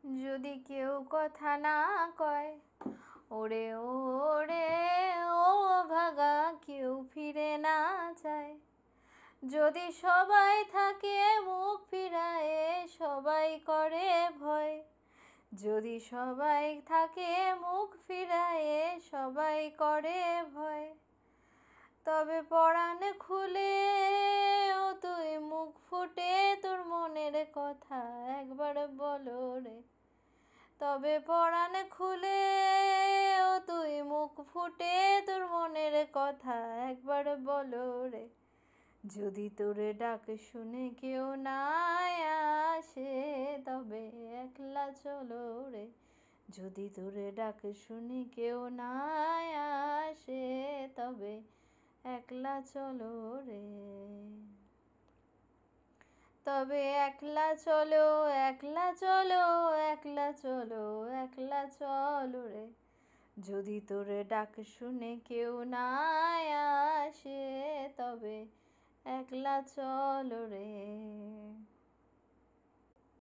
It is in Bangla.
যদি কেউ কথা না কয়, ওরে ওরে ও ভাগা কেউ ফিরে না চায়। যদি সবাই থাকে মুখ ফিরায়ে সবাই করে ভয়, যদি সবাই থাকে মুখ ফিরায়ে সবাই করে ভয়, তবে পরাণ খুলে ও তুই মুখ ফুটে তোর মনের কথা একবার বলো রে। তবে পরাণ খুলে ও তুই মুখ ফুটে তোর মনের কথা একবার বলো রে। যদি তোর ডাক শুনে কেউ না আসে তবে একলা চলো রে। যদি তোর ডাক শুনে কেউ না আসে তবে একলা চলো রে। তবে একলা চলো, একলা চলো, একলা চলো, একলা চলো রে। যদি তোর ডাক শুনে কেউ না আসে তবে একলা চলো রে।